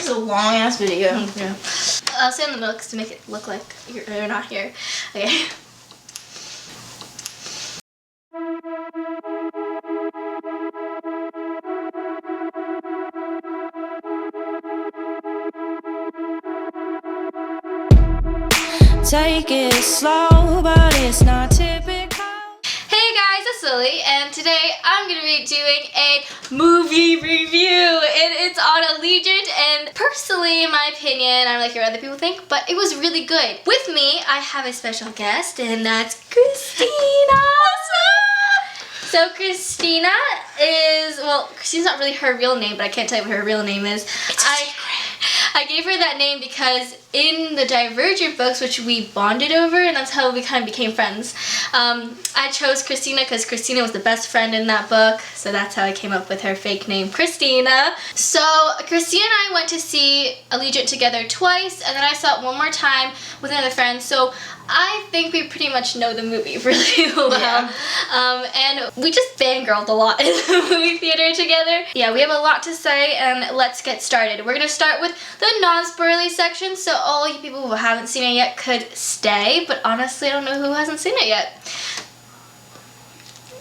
a long ass video. Yeah. I'll stay in the middle to make it look like you're not here. Okay. Take it slow, but it's not typical. Hey guys, it's Lily, and today I'm going to be doing a movie review, and it's on Allegiant, and personally, in my opinion, I don't like what other people think, but it was really good. With me, I have a special guest, and that's Christina. So Christina is, well, Christina's not really her real name, but I can't tell you what her real name is. I gave her that name because in the Divergent books, which we bonded over, and that's how we kind of became friends, I chose Christina because Christina was the best friend in that book, so that's how I came up with her fake name, Christina. So Christina and I went to see Allegiant together twice, and then I saw it one more time with another friend, so I think we pretty much know the movie really well. Yeah. And we just fangirled a lot in the movie theater together. Yeah, we have a lot to say, and let's get started. We're going to start with the non-spoilery section, so all you people who haven't seen it yet could stay, but honestly, I don't know who hasn't seen it yet.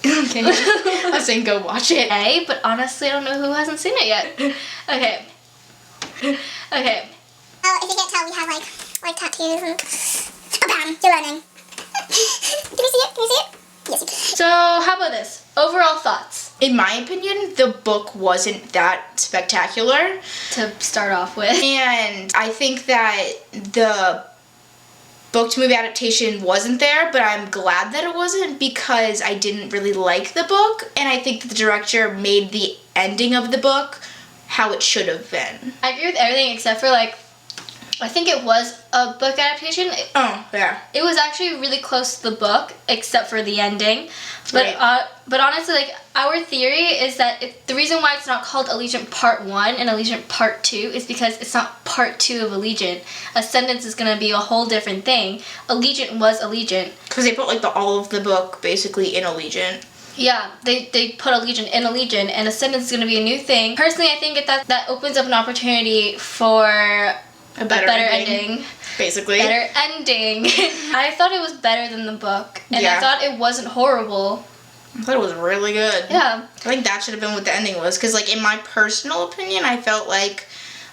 Okay. I was saying go watch it. Okay, but honestly, I don't know who hasn't seen it yet. Okay. Okay. Oh, if you can't tell, we have like tattoos and... Oh, bam, you're learning. Can we see it? Can we see it? Yes, you can. So, how about this? Overall thoughts In my opinion, the book wasn't that spectacular. to start off with. And I think that the book to movie adaptation wasn't there, but I'm glad that it wasn't because I didn't really like the book, and I think that the director made the ending of the book how it should have been. I agree with everything except for, like, I think it was a book adaptation. Oh, yeah. It was actually really close to the book, except for the ending. But Right. but honestly, like, our theory is that the reason why it's not called Allegiant Part 1 and Allegiant Part 2 is because it's not Part 2 of Allegiant. Ascendance is going to be a whole different thing. Allegiant was Allegiant. Because they put, like, all of the book basically in Allegiant. Yeah, they put Allegiant in Allegiant, and Ascendance is going to be a new thing. Personally, I think that opens up an opportunity for A better ending. Basically. Better ending. I thought it was better than the book, and Yeah. I thought it wasn't horrible. I thought it was really good. Yeah. I think that should have been what the ending was. Because, like, in my personal opinion, I felt like,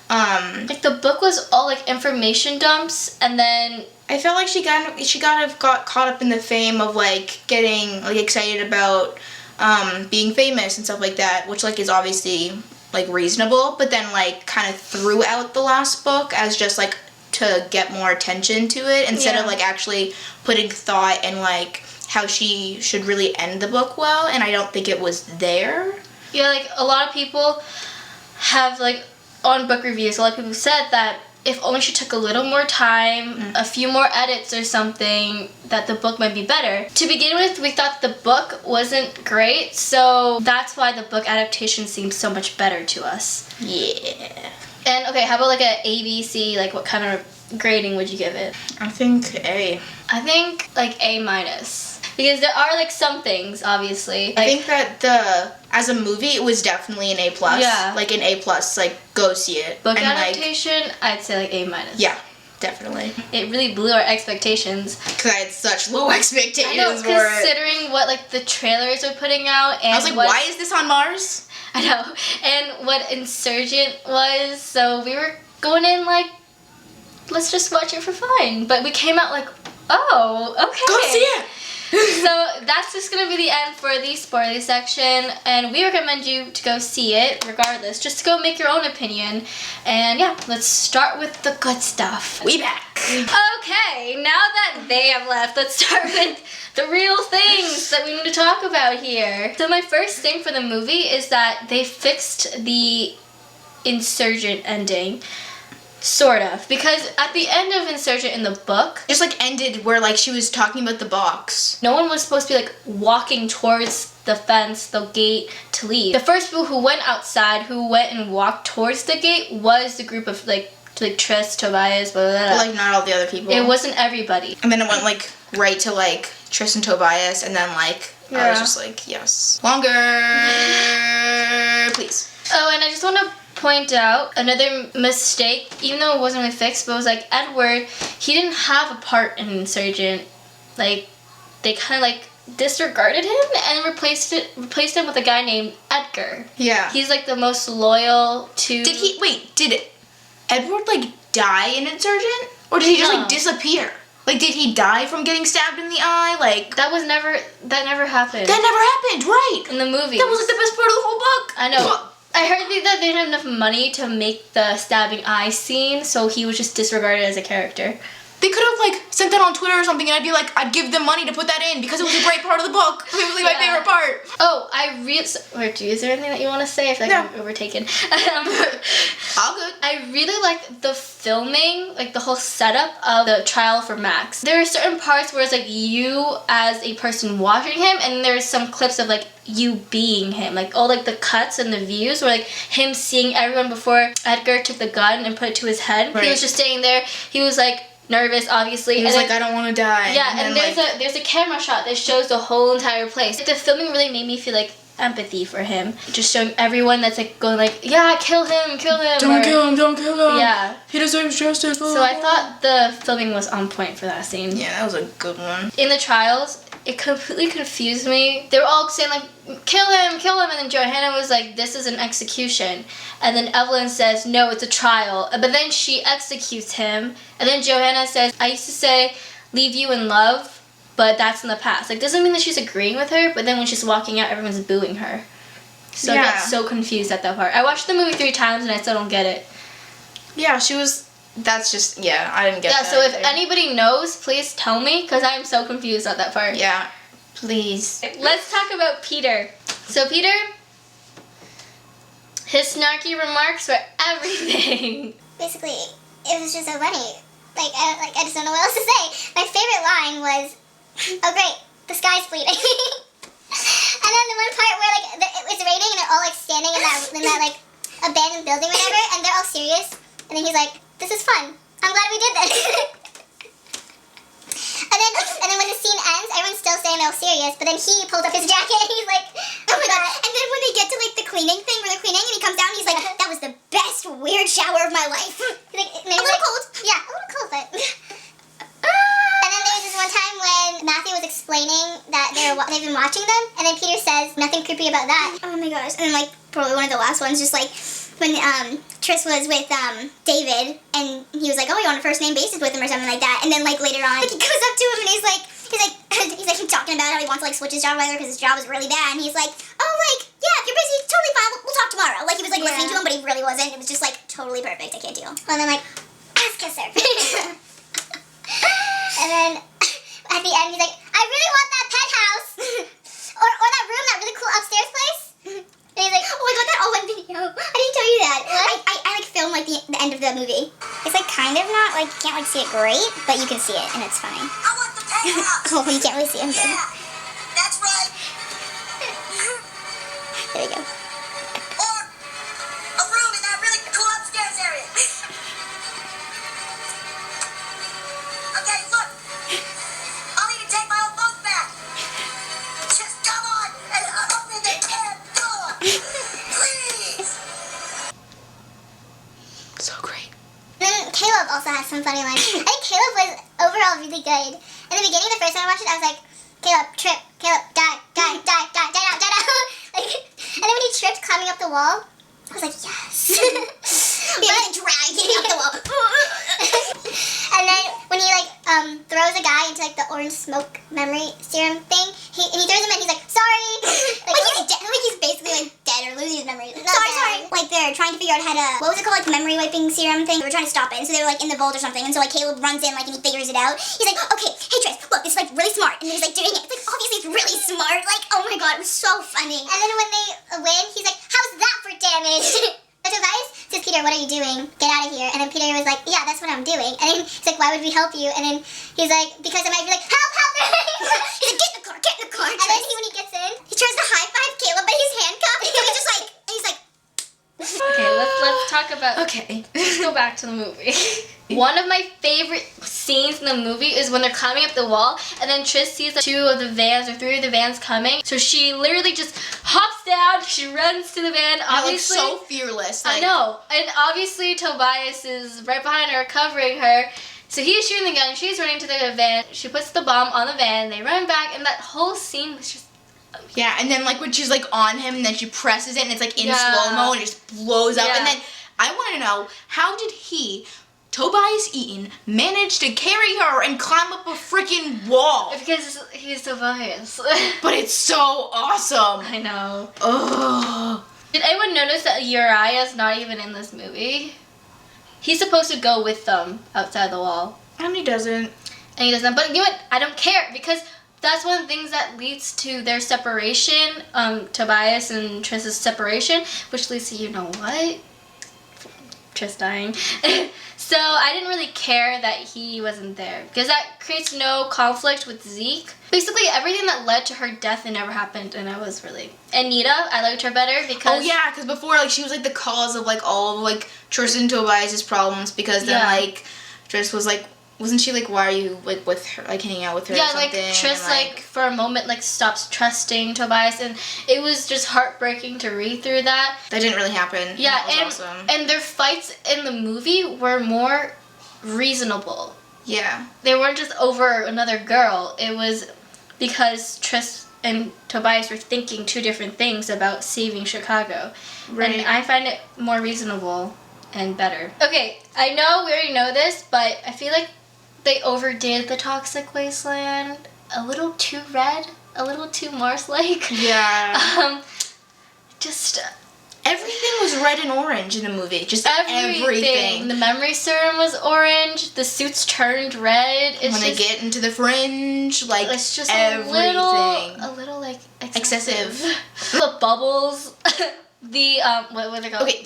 Like, the book was all, like, information dumps, and then... I felt like she kind of got caught up in the fame of, like, getting, like, excited about being famous and stuff like that, which, like, is obviously, like, reasonable, but then, like, kind of threw out the last book as just, like, to get more attention to it instead of, like, actually putting thought in, like, how she should really end the book well, and I don't think it was there. Yeah, like, a lot of people have, like, on book reviews, a lot of people said that if only she took a little more time, a few more edits or something, that the book might be better. To begin with, we thought the book wasn't great, so that's why the book adaptation seems so much better to us. Yeah. And, okay, how about, like, a A, B, C, like, what kind of grading would you give it? I think A. I think, like, A-. Because there are, like, some things, obviously. I Like, think that as a movie, it was definitely an A+. Yeah. Like, an A+, like, go see it. book and, adaptation, I'd say, like, A-. Yeah, definitely. It really blew our expectations. Because I had such low expectations I know, for it. considering what, like, the trailers are putting out, and I was like, what, why is this on Mars? I know, and what Insurgent was, so we were going in like, let's just watch it for fun. But we came out like, oh, okay. Go see it! So that's just going to be the end for the spoiler section, and we recommend you to go see it regardless, just to go make your own opinion. And yeah, let's start with the good stuff. We back. Okay, now that they have left, let's start with the real things that we need to talk about here. So my first thing for the movie is that they fixed the Insurgent ending. Sort of. Because at the end of Insurgent in the book, Just, like, ended where, like, she was talking about the box. no one was supposed to be, like, walking towards the fence, the gate, to leave. The first people who went outside, who went and walked towards the gate, was the group of, like Tris, Tobias, blah, blah, blah. But, like, not all the other people. It wasn't everybody. And then it went, like, right to, like, Tris and Tobias, and then, like, I was just like, yes. Longer, please. Oh, and I just want to point out another mistake, even though it wasn't really fixed, but it was like Edward, he didn't have a part in Insurgent. Like, they kind of like disregarded him and replaced him with a guy named Edgar. Yeah. He's like the most loyal to... Did Edward like die in Insurgent? Or did he just like disappear? Like, did he die from getting stabbed in the eye? Like, That never happened. that never happened, right? In the movie. That was like the best part of the whole book. I know. I heard that they didn't have enough money to make the stabbing eye scene, so he was just disregarded as a character. They could have like sent that on Twitter or something, and I'd give them money to put that in because it was a great part of the book. It was like my favorite part. Oh, is there anything that you want to say? I feel like I'm overtaken. All good. I really like the filming, like the whole setup of the trial for Max. There are certain parts where it's like you as a person watching him, and there's some clips of like you being him. Like all like the cuts and the views where like him seeing everyone before Edgar took the gun and put it to his head. Right. He was just staying there. He was like nervous, obviously. He was like, I don't want to die. Yeah, and there's a camera shot that shows the whole entire place. The filming really made me feel like empathy for him. Just showing everyone that's like going like, yeah, kill him. Don't kill him. Yeah. He deserves justice. So I thought the filming was on point for that scene. Yeah, that was a good one. In the trials, it completely confused me. They were all saying like, kill him, and then Johanna was like, this is an execution. And then Evelyn says, no, it's a trial. But then she executes him. And then Johanna says, I used to say, leave you in love, but that's in the past. Like, doesn't mean that she's agreeing with her, but then when she's walking out, everyone's booing her. So I got so confused at that part. I watched the movie 3 times and I still don't get it. Yeah, that's just, I didn't get that. Yeah, so if either. anybody knows, please tell me, because I'm so confused at that part. Yeah, please. Let's talk about Peter. So Peter, his snarky remarks were everything. Basically, it was just so funny. I just don't know what else to say. My favorite line was, oh great, the sky's bleeding. And then the one part where it was raining and they're all like standing in that like abandoned building or whatever, and they're all serious. And then he's like, this is fun. I'm glad we did this. and then when the scene ends, everyone's still saying they're all serious, but then he pulls up his jacket and he's like, oh my god. And then when they get to like the cleaning thing where they're cleaning and he comes down and he's like, that was the best weird shower of my life. He's like, a little cold. Yeah, a little cold, but... And then there was this one time when Matthew was explaining that they've been watching them, and then Peter says, nothing creepy about that. Oh my gosh. And then like probably one of the last ones, just like when Tris was with David, and he was like, oh, you on a first name basis with him or something like that. And then like later on, like, he goes up to him and he's like talking about how he wants to like switch his job or whatever because his job is really bad. And he's like, oh, like, yeah, if you're busy, totally fine. We'll talk tomorrow. Like he was like listening to him, but he really wasn't. It was just like totally perfect. I can't deal. And then like, ass kisser. And then at the end, he's like, I really want that penthouse or that room, that really cool upstairs place. And he's like, oh my god, that all went video. I didn't tell you that. I like filmed like the end of the movie. It's like kind of not like you can't like see it great, but you can see it and it's funny. I want the penthouse. Oh, you can't really see it. Yeah, that's right. There we go. Or a room in that really cool upstairs area. Okay, look. I'll even take my old boat back. Just come on and open the damn door. Please. So great. Then Caleb also has some funny lines. I think Caleb was overall really good. In the beginning, the first time I watched it, I was like, Caleb, trip, Caleb, die. Like, and then when he tripped climbing up the wall, I was like, yes. But dragging up the wall. And then when he like throws a guy into like the orange smoke memory serum thing, he throws him in. He's like, sorry. Like he's basically like dead or losing his memory. Sorry. Like they're trying to figure out how to, what was it called, like memory wiping serum thing. They were trying to stop it, and so they were like in the vault or something. And so like Caleb runs in like and he figures it out. He's like, okay, hey Tris, look, it's like really smart. And then he's like doing it. It's like obviously it's really smart. Like oh my god, it was so funny. And then when they win, he's like, how's that for damage? That's advice? Says Peter, what are you doing? Get out of here. And then Peter was like, yeah, that's what I'm doing. And then he's like, why would we help you? And then he's like, because I might be like, help. He's like, get in the car. And then when he gets in, he tries to high five Caleb, but he's handcuffed. And he's just like, and he's like, Okay, let's talk about. Okay. Let's go back to the movie. One of my favorite scenes in the movie is when they're climbing up the wall, and then Tris sees like 2 of the vans or 3 of the vans coming. So she literally just hops down. She runs to the van. Obviously, so fearless. I know, and obviously Tobias is right behind her, covering her. So he's shooting the gun. She's running to the van. She puts the bomb on the van. They run back, and that whole scene was just. Yeah, and then like when she's like on him, and then she presses it, and it's like in Yeah. slow-mo, and it just blows up. Yeah. And then I want to know, how did Tobias Eaton, manage to carry her and climb up a freaking wall? Because he's Tobias. But it's so awesome. I know. Ugh. Did anyone notice that Uriah's not even in this movie? He's supposed to go with them outside the wall. And he doesn't. And he doesn't. But you know what? I don't care, because that's one of the things that leads to their separation, Tobias and Tris's separation, which leads to, you know what? Tris dying. So I didn't really care that he wasn't there, because that creates no conflict with Zeke. Basically, everything that led to her death, it never happened, and I was really... Anita, I liked her better because... Oh yeah, because before, like, she was like the cause of like all of like Tris and Tobias's problems, because then Yeah. like Tris was like, wasn't she like, why are you like with her, like hanging out with her? or Yeah, something? like Tris, and, like for a moment, like stops trusting Tobias, and it was just heartbreaking to read through that. that didn't really happen. Yeah, That was and awesome. and their fights in the movie were more reasonable. Yeah. They weren't just over another girl. It was because Tris and Tobias were thinking 2 different things about saving Chicago. Right. And I find it more reasonable and better. Okay, I know we already know this, but I feel like they overdid the Toxic Wasteland. A little too red, a little too Mars-like. Yeah. Just Everything was red and orange in the movie. Just everything. everything. The memory serum was orange. The suits turned red. It's When just, they get into the fringe, like it's just everything. a little like Excessive. The bubbles, the what are they called? Okay,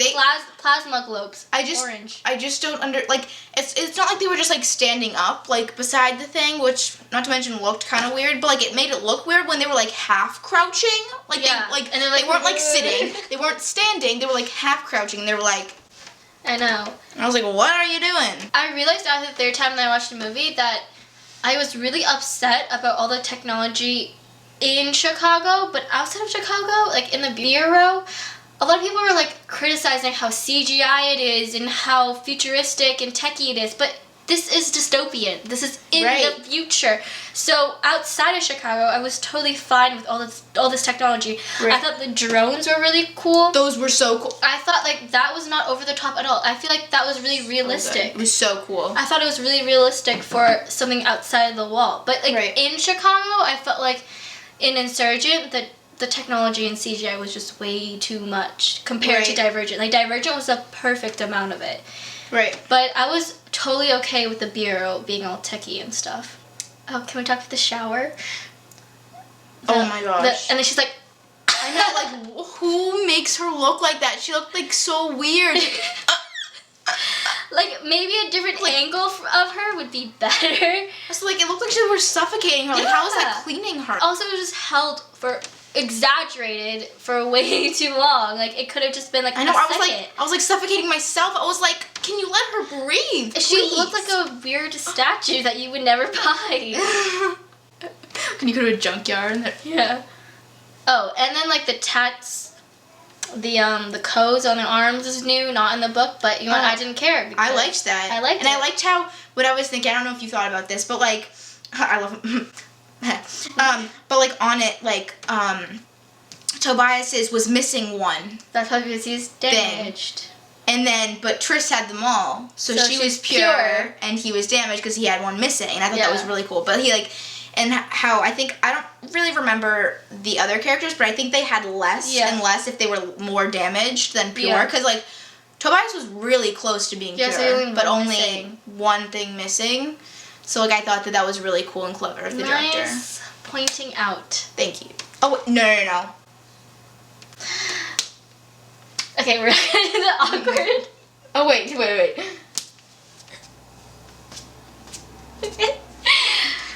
plasma globes. I just don't like it's not like they were just like standing up like beside the thing, which not to mention looked kind of weird, but like it made it look weird when they were like half crouching, like Yeah, and they weren't like sitting, they weren't standing, they were like half crouching, and they were like, I know. and I was like, what are you doing? I realized after the 3rd time that I watched the movie that I was really upset about all the technology in Chicago, but outside of Chicago, like in the bureau, a lot of people were like criticizing how CGI it is and how futuristic and techy it is, but this is dystopian. This is in the future. So outside of Chicago, I was totally fine with all this technology. Right. I thought the drones were really cool. Those were so cool. I thought like that was not over the top at all. I feel like that was really realistic. It was so cool. I thought it was really realistic for something outside of the wall. But like in Chicago, I felt like in Insurgent that the technology in CGI was just way too much compared to Divergent. Like Divergent was the perfect amount of it. Right. But I was totally okay with the bureau being all techie and stuff. Oh, can we talk about the shower? Oh my gosh. And then she's like, I know, like, who makes her look like that? She looked like so weird. like maybe a different angle of her would be better. So like it looked like they were suffocating her. Like how is that cleaning her? Also, it was just held for exaggerated for way too long. Like it could have just been like I know. a I second. was like suffocating myself. I was like, can you let her breathe? She please? looked like a weird statue that you would never buy. Can you go to a junkyard? And Yeah. Oh, and then like the tats, the codes on their arms is new, not in the book. But you know what? I didn't care. I liked that. I liked and it. I liked how what I was thinking. I don't know if you thought about this, but like, I love. But like on it, like Tobias's was missing one. That's probably because he's damaged. And then, but Tris had them all, so she was she's pure, and he was damaged because he had one missing, and I thought that was really cool. But he like, and how I think I don't really remember the other characters, but I think they had less and less if they were more damaged than pure, because like Tobias was really close to being pure, but only one thing missing. So like I thought that was really cool and clever of the director. Pointing out. Thank you. Oh no. Okay, we're into the awkward. Oh wait.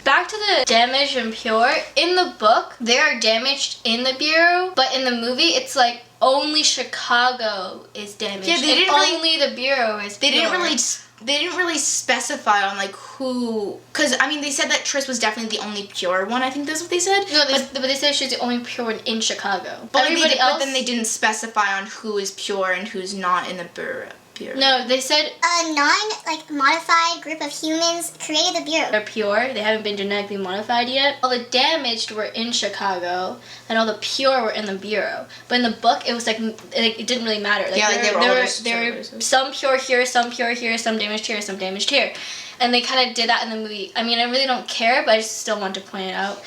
Back to to damaged and pure, in the book, they are damaged in the Bureau, but in the movie, it's like only Chicago is damaged. Yeah, they didn't really, only the Bureau is pure. They didn't really specify on like who, because I mean they said that Triss was definitely the only pure one. I think that's what they said. No, but they said she was the only pure one in Chicago. But Everybody else. But then they didn't specify on who is pure and who's not in the Bureau. No, they said A non-modified group of humans created the Bureau. they're pure. They haven't been genetically modified yet. All the damaged were in Chicago, and all the pure were in the Bureau. But in the book, it was like it didn't really matter. Like, yeah, there were some pure here, some pure here, some damaged here, some damaged here, and they kind of did that in the movie. I mean, I really don't care, but I just still want to point it out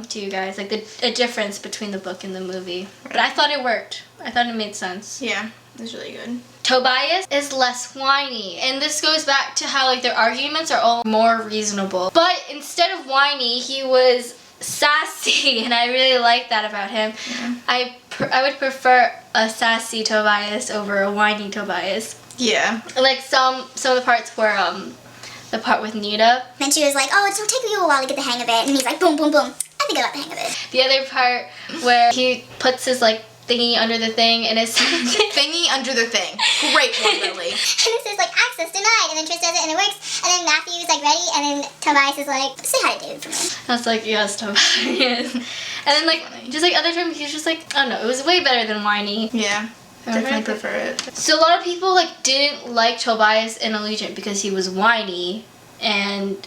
to you guys, like a difference between the book and the movie. Right. But I thought it worked. I thought it made sense. Yeah, it was really good. Tobias is less whiny, and this goes back to how like their arguments are all more reasonable. But instead of whiny, he was sassy, and I really like that about him. Yeah. I would prefer a sassy Tobias over a whiny Tobias. Yeah. Like some of the parts where the part with Nita. Then she was like, "Oh, it'll take you a while to get the hang of it," and he's like, "Boom, boom, boom. I think I got the hang of it." The other part where he puts his like thingy under the thing, and it's thingy under the thing. Great one, Lily. And it says like access denied, and then Triss does it and it works, and then Matthew's like ready, and then Tobias is like, "Say hi to David for me." I was like, yes, Tobias. And then like just like other times he's just like, I don't know, it was way better than whiny. Yeah. Definitely prefer it. So a lot of people like didn't like Tobias in Allegiant because he was whiny, and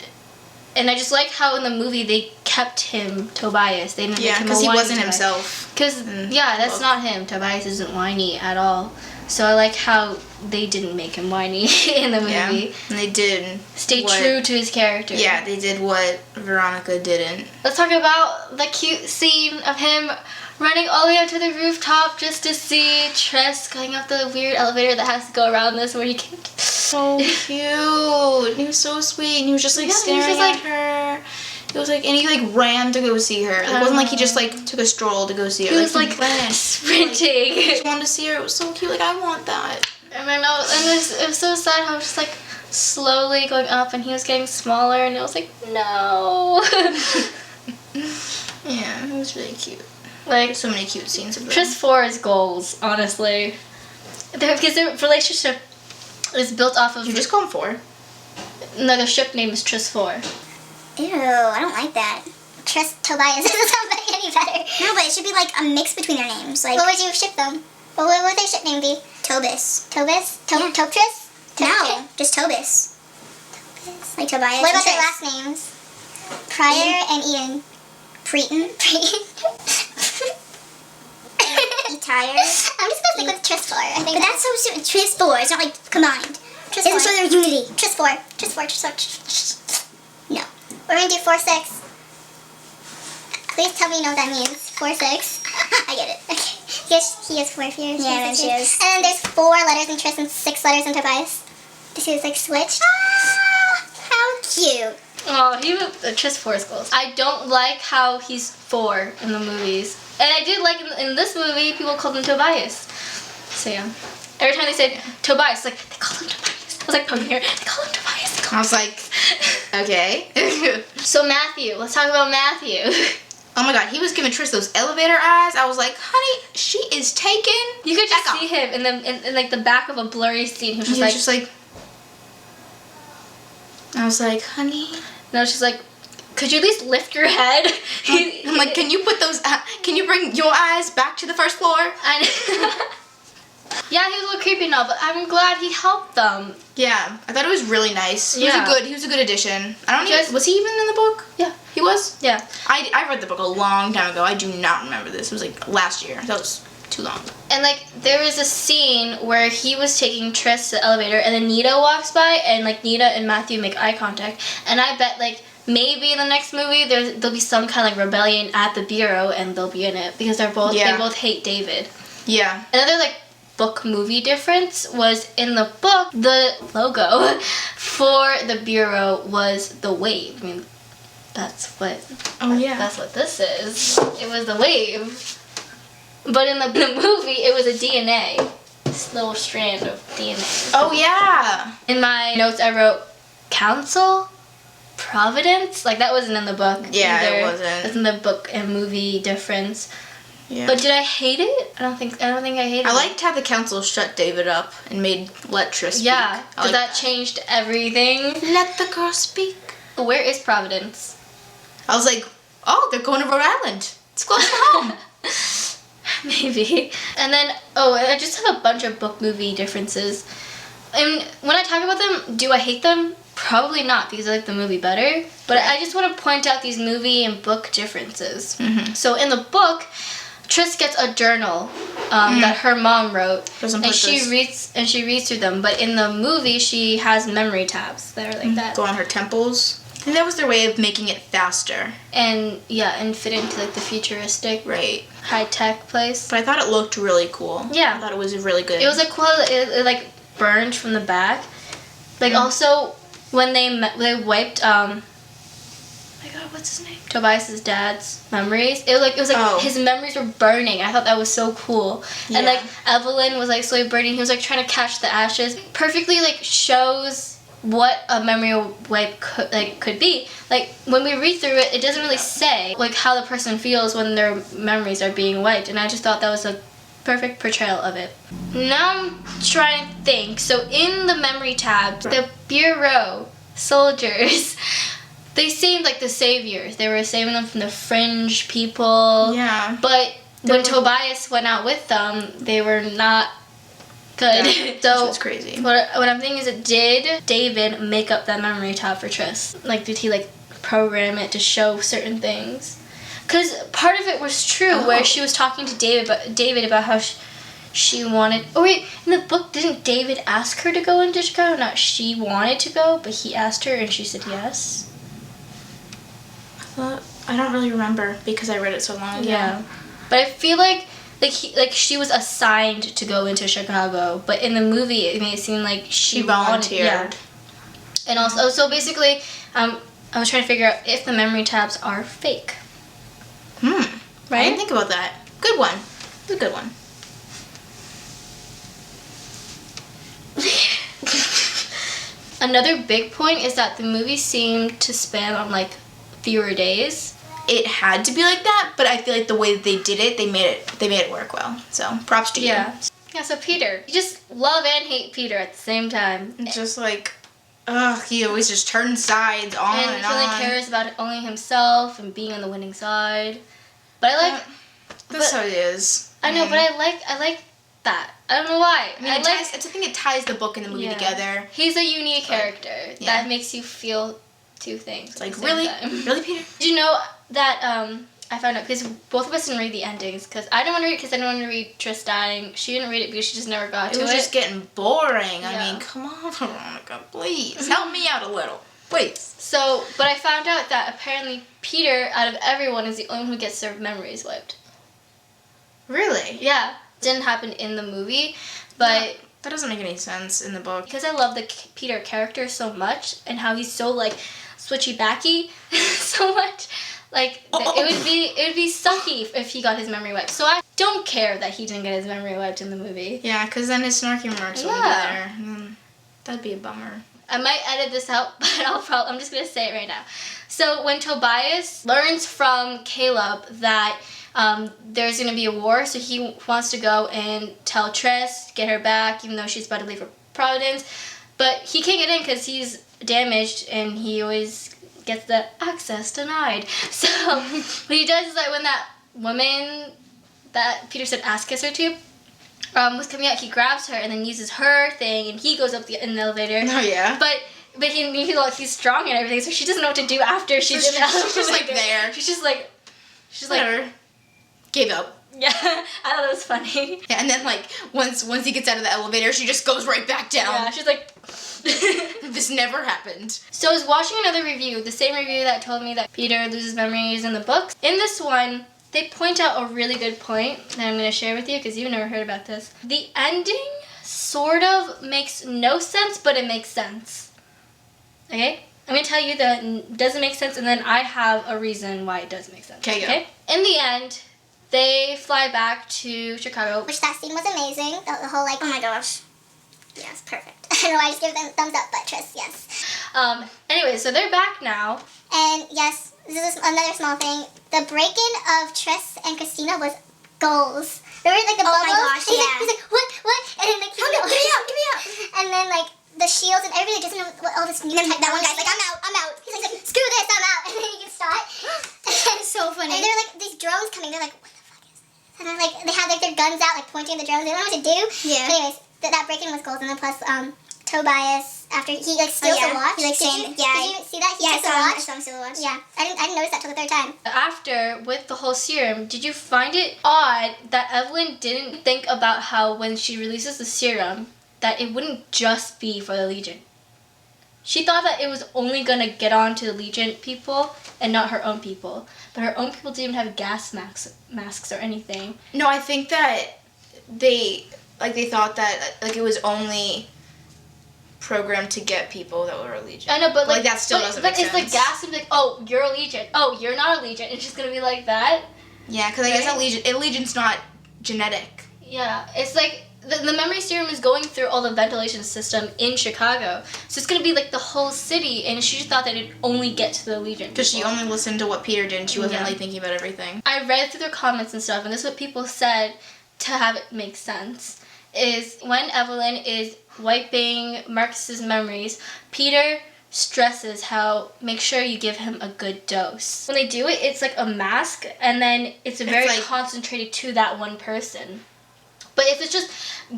I just like how in the movie they kept him Tobias. They didn't make him a whiny because he wasn't Tobias. Himself. Because that's not him. Tobias isn't whiny at all. So I like how they didn't make him whiny in the movie. Yeah, and they did stay true to his character. Yeah, they did what Veronica didn't. Let's talk about the cute scene of him running all the way up to the rooftop just to see Triss going up the weird elevator that has to go around this where he can't. So cute. He was so sweet. And he was just like staring at her. It was like, and he like ran to go see her. It wasn't like he just like took a stroll to go see her. He was like sprinting. He just wanted to see her. It was so cute. Like, I want that. And then it was so sad how it was just like slowly going up, and he was getting smaller, and it was like, no. Yeah, it was really cute. Like, there's so many cute scenes of them. Triss 4's goals, honestly. Because their relationship is built off of... You just call him 4. No, their ship name is Triss 4. Ew, I don't like that. Triss Tobias doesn't sound any better. No, but it should be like a mix between their names. Like, what would you ship them? What would their ship name be? Tobis. Tobis? Toptriss? No, just Tobis. Tobis. Like Tobias. What about their last names? Pryor and Eden. Preeton? Tired. I'm just gonna stick with Triss 4. I think, but that's so soon. Triss 4. It's not like combined. Triss 4. It's show their unity. Triss 4. Triss 4. Triss 4. No. We're gonna do 4-6. Please tell me you know what that means. 4-6. I get it. Okay. He has 4 fears. Yeah, then she is. And then there's 4 letters in Triss and 6 letters in Tobias. This is like switched. Ah, how cute. Oh, he was Triss 4's goals. I don't like how he's 4 in the movies. And I did like in this movie, people called him Tobias. So yeah. Every time they said Tobias, like, they call him Tobias. I was like poking here, they call him Tobias. I was like, okay. So Matthew, let's talk about Matthew. Oh my god, he was giving Triss those elevator eyes. I was like, honey, she is taken. You could just see him in like the back of a blurry scene. He was just like, I was like, honey. No, she's like, could you at least lift your head? I'm like, can you put those? Can you bring your eyes back to the first floor? Yeah, he was a little creepy now, but I'm glad he helped them. Yeah, I thought it was really nice. He was a good addition. I don't even. Was he even in the book? Yeah, he was. Yeah, I read the book a long time ago. I do not remember this. It was like last year. That was too long. And like there was a scene where he was taking Triss to the elevator, and then Nita walks by, and like Nita and Matthew make eye contact, and I bet like maybe in the next movie there'll be some kind of like rebellion at the Bureau, and they'll be in it because they both hate David. Yeah. Another like book movie difference was in the book the logo for the Bureau was the wave. I mean, that's what. Oh yeah. That's what this is. It was the wave. But in the movie, it was a DNA. This little strand of DNA. Oh, yeah. In my notes, I wrote council, Providence. Like, that wasn't in the book. Yeah, either. it wasn't. That's in the book and movie difference. Yeah. But did I hate it? I don't think I hated it. I liked how the council shut David up and let Tris speak. Yeah, because that changed everything. Let the girl speak. Where is Providence? I was like, oh, they're going to Rhode Island. It's close to home. Maybe. And then, I just have a bunch of book movie differences. And when I talk about them, do I hate them? Probably not, because I like the movie better. But I just want to point out these movie and book differences. Mm-hmm. So in the book, Tris gets a journal that her mom wrote, and she reads through them. But in the movie, she has memory tabs that are like that. Go on her temples. And that was their way of making it faster. And fit into like the futuristic, right, high tech place. But I thought it looked really cool. Yeah, I thought it was really good. It was like cool. It like burned from the back. Like also when they wiped oh my god, what's his name? Tobias's dad's memories. It was like his memories were burning. I thought that was so cool. Yeah. And like Evelyn was like slowly burning. He was like trying to catch the ashes. Perfectly like shows what a memory wipe could be. Like when we read through it, it doesn't really say like how the person feels when their memories are being wiped. And I just thought that was a perfect portrayal of it. Now I'm trying to think. So in the memory tab, the Bureau soldiers, they seemed like the saviors. They were saving them from the fringe people. Yeah. But when Tobias went out with them, they were not good. Yeah, so it's crazy. What I'm thinking is, did David make up that memory tab for Tris? Like, did he like program it to show certain things? Because part of it was true, where she was talking to David about how she wanted. Oh wait, in the book, didn't David ask her to go into Chicago? Not she wanted to go, but he asked her and she said yes. I don't really remember because I read it so long ago. Yeah, but I feel like she was assigned to go into Chicago, but in the movie it made it seem like she volunteered. Yeah. And also, so basically, I was trying to figure out if the memory tabs are fake. Right? I didn't Right? think about that. Good one. It's a good one. Another big point is that the movie seemed to span on like fewer days. It had to be like that, but I feel like the way that they did it, they made it work well. So props to you. Yeah. So Peter, you just love and hate Peter at the same time. It's just like, he always just turns sides on and he only cares about only himself and being on the winning side. But I like. That's how it is. I know, but I like that. I don't know why. I think it ties the book and the movie together. He's a unique character that makes you feel two things. It's like, really? Really, Peter? Did you know that I found out, because both of us didn't read the endings, because I didn't want to read it because I didn't want to read Tris dying. She didn't read it because she just never got to it. It was just getting boring. Yeah. I mean, come on, Veronica, please. Help me out a little. Please. So, but I found out that apparently Peter, out of everyone, is the only one who gets their memories wiped. Really? Yeah. Didn't happen in the movie, but... That doesn't make any sense in the book. Because I love the Peter character so much, and how he's so, like, switchy-backy so much. Like, it would be sucky if he got his memory wiped. So I don't care that he didn't get his memory wiped in the movie. Yeah, because then his snarky remarks would be there. That'd be a bummer. I might edit this out, but I'm just going to say it right now. So when Tobias learns from Caleb that there's going to be a war, so he wants to go and tell Tris, get her back, even though she's about to leave for Providence. But he can't get in because he's damaged, and he always gets the access denied. So what he does is that when that woman that Peter said ass kiss her to was coming out, he grabs her and then uses her thing, and he goes up in the elevator. Oh, yeah? But he's strong and everything, so she doesn't know what to do after she's in the elevator. She's just like there. She's like whatever. Gave up. Yeah, I thought that was funny. Yeah, and then like once he gets out of the elevator, she just goes right back down. Yeah, she's like. This never happened. So I was watching another review, the same review that told me that Peter loses memories in the books. In this one, they point out a really good point that I'm going to share with you because you've never heard about this. The ending sort of makes no sense, but it makes sense. Okay? I'm going to tell you that it doesn't make sense, and then I have a reason why it does make sense. Okay? In the end, they fly back to Chicago. Which that scene was amazing. The whole like, oh my gosh. Yes, perfect. I don't know why I just give them thumbs up, but Tris, yes. Anyway, so they're back now. And yes, this is another small thing. The break-in of Tris and Christina was goals. Remember, like, the bubbles? my gosh, He's yeah. like, what? And then, like, give me up. And then, like, the shields and everybody doesn't know what all this new And then that one guy's like, I'm out. He's like, screw this, I'm out. And then he gets shot. It's so funny. And they're like, these drones coming. They're like, what the fuck is this? And they're like, they had like their guns out, like pointing at the drones. They don't know what to do. Yeah. But anyways, that break-in was goals. And then plus, Tobias, after he like steals the watch. He, like, Did saying, you see that? He I took the saw watch. him steal the watch. Yeah, I didn't notice that till the third time. After, with the whole serum, did you find it odd that Evelyn didn't think about how when she releases the serum, that it wouldn't just be for the Legion? She thought that it was only gonna get on to the Legion people and not her own people. But her own people didn't even have gas masks or anything. No, I think that they thought that like it was only programmed to get people that were Allegiant. I know, but like that still doesn't make it's sense. like gas and be like, oh, you're Allegiant. Oh, you're not Allegiant. It's just gonna be like that. Yeah, because I guess Right? Allegiant's not genetic. Yeah, it's like the memory serum is going through all the ventilation system in Chicago, so it's gonna be like the whole city. And she just thought that it'd only get to the Allegiant. Because she people. only listened to what Peter did, and she wasn't Yeah. really thinking about everything. I read through their comments and stuff, and this is what people said to have it make sense. Is when Evelyn is wiping Marcus's memories, Peter stresses how make sure you give him a good dose. When they do it, it's like a mask, and then it's very like- concentrated to that one person. But if it's just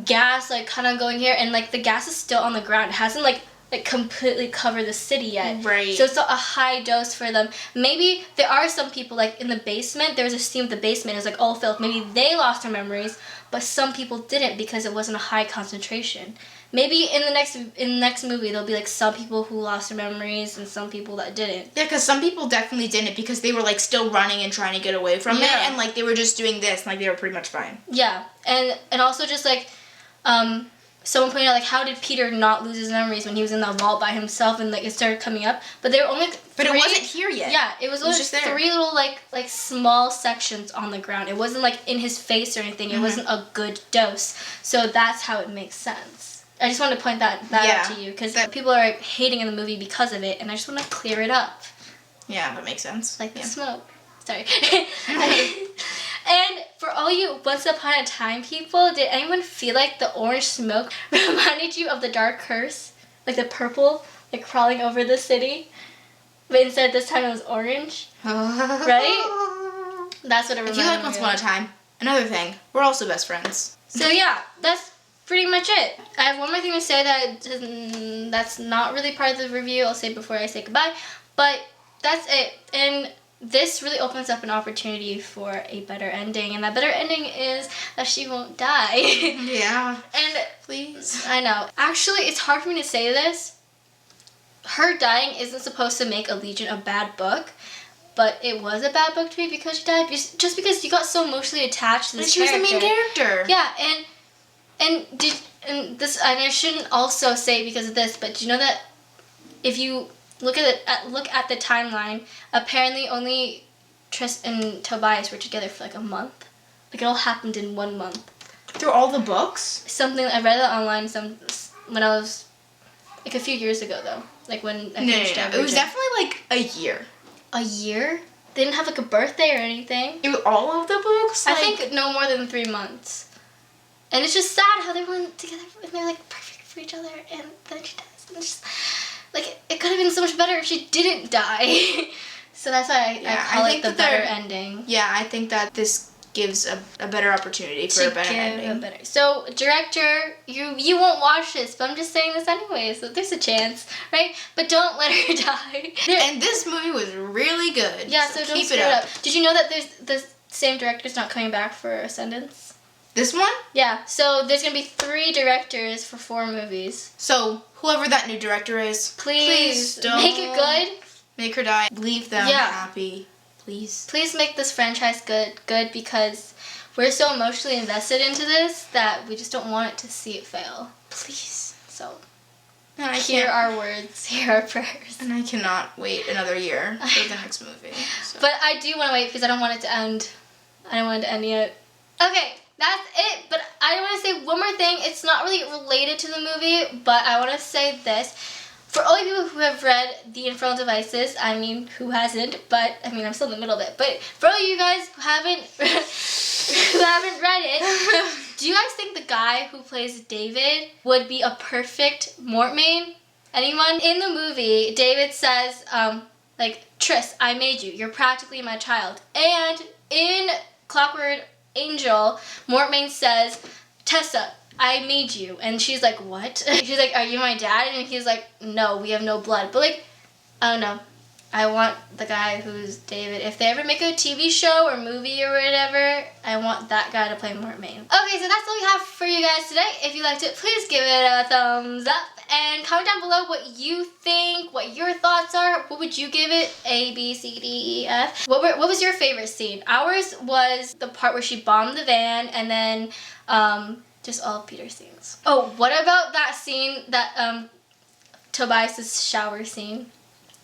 gas, like kind of going here, and like the gas is still on the ground, it hasn't like completely covered the city yet. Right. So it's still a high dose for them. Maybe there are some people like in the basement. There was a scene with the basement. It was like all filled. Maybe they lost their memories, but some people didn't because it wasn't a high concentration. Maybe in the next movie there'll be like some people who lost their memories and some people that didn't. Yeah, because some people definitely didn't because they were like still running and trying to get away from it, Yeah. and like they were just doing this, and like they were pretty much fine. Yeah, and also just like, someone pointed out like how did Peter not lose his memories when he was in that vault by himself and like it started coming up, but there were only But three, it wasn't here yet. Yeah, it was only just there. 3 little like small sections on the ground. It wasn't like in his face or anything. It wasn't a good dose, so that's how it makes sense. I just wanted to point that out to you because people are hating in the movie because of it, and I just want to clear it up. Yeah, that makes sense. Like yeah. the smoke. Sorry. And for all you Once Upon a Time people, did anyone feel like the orange smoke reminded you of the Dark Curse? Like the purple, like crawling over the city? But instead this time it was orange? Right? That's what it If reminded you like me Once of. Upon a Time, another thing, we're also best friends. So yeah, that's pretty much it. I have one more thing to say that's not really part of the review. I'll say it before I say goodbye. But that's it. And this really opens up an opportunity for a better ending. And that better ending is that she won't die. Yeah. And Please. I know. Actually, it's hard for me to say this. Her dying isn't supposed to make Allegiant a bad book. But it was a bad book to me because she died. Just because you got so emotionally attached to But this she was the character. main character. Yeah, and I shouldn't also say because of this, but do you know that if you look at the timeline, apparently only Tris and Tobias were together for like a month. Like it all happened in 1 month. Through all the books? Something I read that online when I was like a few years ago though. Like when I finished It was Divergent. definitely like a year. A year? They didn't have like a birthday or anything. Through all of the books? I think no more than 3 months. And it's just sad how they weren't together and they're like perfect for each other and then she dies. And it's just like it could have been so much better if she didn't die. So that's why I call it the better ending. Yeah, I think that this gives a better opportunity for a better ending. So director, you won't watch this, but I'm just saying this anyway, so there's a chance, right? But don't let her die. And this movie was really good. Yeah, so don't keep screw it up. Did you know that there's the same director's not coming back for Ascendance? This one? Yeah, so there's gonna be 3 directors for 4 movies. So whoever that new director is, Please don't make it good. Make her die. Leave them Yeah. happy. Please. Please make this franchise good because we're so emotionally invested into this that we just don't want it to see it fail. Please. So And I hear can't, our words, hear our prayers. and I cannot wait another year for the next movie. So. But I do want to wait because I don't want it to end. I don't want it to end yet. Okay, that's it. But I want to say one more thing. It's not really related to the movie, but I want to say this. For all you people who have read The Infernal Devices, I mean, who hasn't? But I mean, I'm still in the middle of it. But for all you guys who haven't read it, do you guys think the guy who plays David would be a perfect Mortmain? Anyone? In the movie, David says, like, Triss, I made you. You're practically my child. And in Clockwork Angel, Mortmain says, Tessa, I made you. And she's like, what? She's like, are you my dad? And he's like, no, we have no blood. But like, I don't know. I want the guy who's David. If they ever make a TV show or movie or whatever, I want that guy to play Mortmain. Okay, so that's all we have for you guys today. If you liked it, please give it a thumbs up. And comment down below what you think, what your thoughts are. What would you give it? A, B, C, D, E, F. What was your favorite scene? Ours was the part where she bombed the van and then just all of Peter's scenes. Oh, what about that scene, that Tobias's shower scene?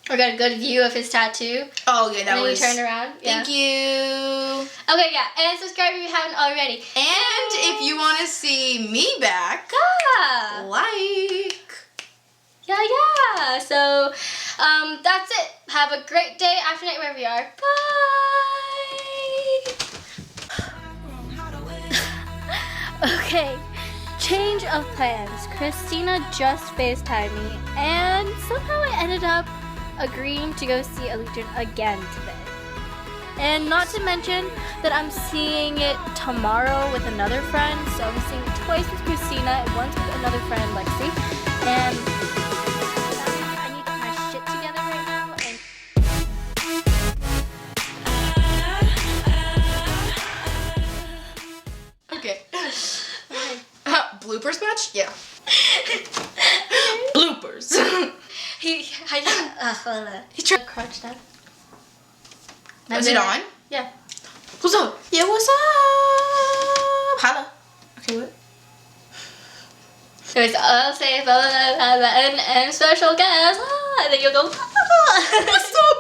We got a good view of his tattoo. Oh yeah, that and was. then you turned around. Thank you. Okay, yeah, and subscribe if you haven't already. And if you want to see me back, Yeah. like. Yeah. So, that's it. Have a great day, afternoon, wherever you are. Bye. Okay. Change of plans. Christina just FaceTimed me, and somehow I ended up agreeing to go see Allegiant again today. And not to mention that I'm seeing it tomorrow with another friend, so I'm seeing it twice with Christina and once with another friend, Lexi. And I need to get my shit together right now. And Okay. Bloopers match? Yeah. Bloopers. he tried crouch down. Was it on? Yeah. What's up? Yeah, what's up? Holla. Okay, what? It was all safe, and special guest. And then you'll go. Stop.